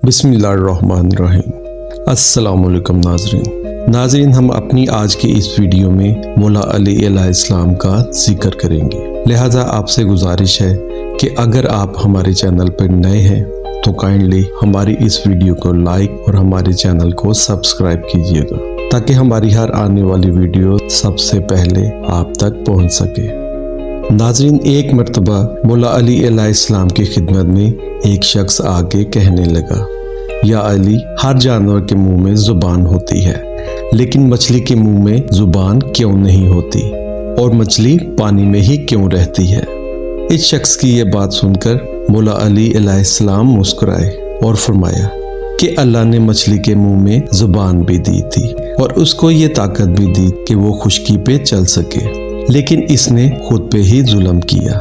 بسم اللہ الرحمن الرحیم۔ السلام علیکم ناظرین، ہم اپنی آج کی اس ویڈیو میں مولا علی علیہ السلام کا ذکر کریں گے، لہٰذا آپ سے گزارش ہے کہ اگر آپ ہمارے چینل پر نئے ہیں تو کائنڈلی ہماری اس ویڈیو کو لائک اور ہمارے چینل کو سبسکرائب کیجیے گا تاکہ ہماری ہر آنے والی ویڈیو سب سے پہلے آپ تک پہنچ سکے۔ ناظرین، ایک مرتبہ مولا علی علیہ السلام کی خدمت میں ایک شخص آگے کہنے لگا، یا علی، ہر جانور کے منہ میں زبان ہوتی ہے لیکن مچھلی کے منہ میں زبان کیوں نہیں ہوتی، اور مچھلی پانی میں ہی کیوں رہتی ہے؟ اس شخص کی یہ بات سن کر مولا علی علیہ السلام مسکرائے اور فرمایا کہ اللہ نے مچھلی کے منہ میں زبان بھی دی تھی اور اس کو یہ طاقت بھی دی کہ وہ خشکی پہ چل سکے، لیکن اس نے خود پہ ہی ظلم کیا۔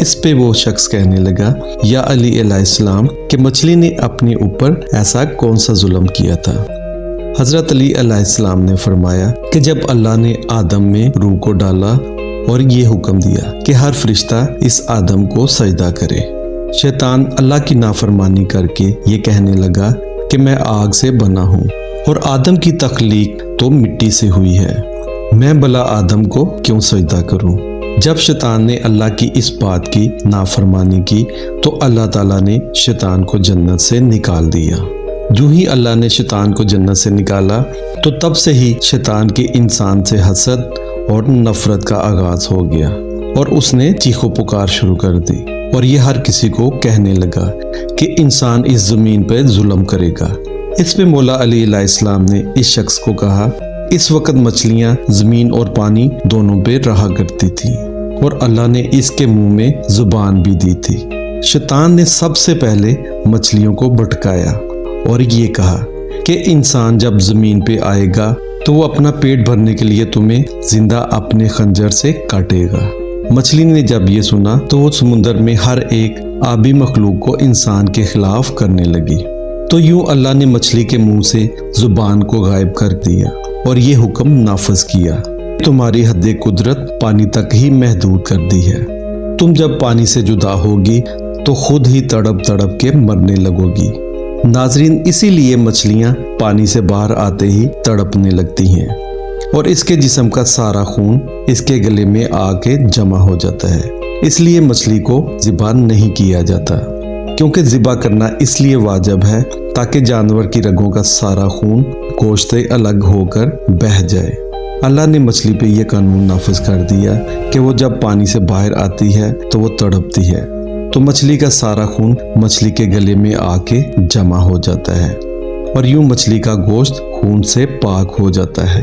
اس پہ وہ شخص کہنے لگا، یا علی علیہ السلام، کہ مچھلی نے اپنے اوپر ایسا کون سا ظلم کیا تھا؟ حضرت علی علیہ السلام نے فرمایا کہ جب اللہ نے آدم میں روح کو ڈالا اور یہ حکم دیا کہ ہر فرشتہ اس آدم کو سجدہ کرے، شیطان اللہ کی نافرمانی کر کے یہ کہنے لگا کہ میں آگ سے بنا ہوں اور آدم کی تخلیق تو مٹی سے ہوئی ہے، میں بھلا آدم کو کیوں سجدہ کروں؟ جب شیطان نے اللہ کی اس بات کی نافرمانی کی تو اللہ تعالیٰ نے شیطان کو جنت سے نکال دیا۔ جو ہی اللہ نے شیطان کو جنت سے نکالا تو تب سے ہی شیطان کے انسان سے حسد اور نفرت کا آغاز ہو گیا اور اس نے چیخو پکار شروع کر دی، اور یہ ہر کسی کو کہنے لگا کہ انسان اس زمین پہ ظلم کرے گا۔ اس پہ مولا علی علیہ السلام نے اس شخص کو کہا، اس وقت مچھلیاں زمین اور پانی دونوں پہ رہا کرتی تھی اور اللہ نے اس کے منہ میں زبان بھی دی تھی۔ شیطان نے سب سے پہلے مچھلیوں کو بھٹکایا اور یہ کہا کہ انسان جب زمین پہ آئے گا تو وہ اپنا پیٹ بھرنے کے لیے تمہیں زندہ اپنے خنجر سے کاٹے گا۔ مچھلی نے جب یہ سنا تو وہ سمندر میں ہر ایک آبی مخلوق کو انسان کے خلاف کرنے لگی، تو یوں اللہ نے مچھلی کے منہ سے زبان کو غائب کر دیا اور یہ حکم نافذ کیا، تمہاری حد قدرت پانی تک ہی محدود کر دی ہے، تم جب پانی سے جدا ہوگی تو خود ہی تڑپ تڑپ کے مرنے لگو گی۔ ناظرین، اسی لیے مچھلیاں پانی سے باہر آتے ہی تڑپنے لگتی ہیں اور اس کے جسم کا سارا خون اس کے گلے میں آ کے جمع ہو جاتا ہے، اس لیے مچھلی کو ذبح نہیں کیا جاتا، کیونکہ ذبح کرنا اس لیے واجب ہے تاکہ جانور کی رگوں کا سارا خون گوشت سے الگ ہو کر بہہ جائے۔ اللہ نے مچھلی پہ یہ قانون نافذ کر دیا کہ وہ جب پانی سے باہر آتی ہے تو وہ تڑپتی ہے، تو مچھلی کا سارا خون مچھلی کے گلے میں آ کے جمع ہو جاتا ہے اور یوں مچھلی کا گوشت خون سے پاک ہو جاتا ہے۔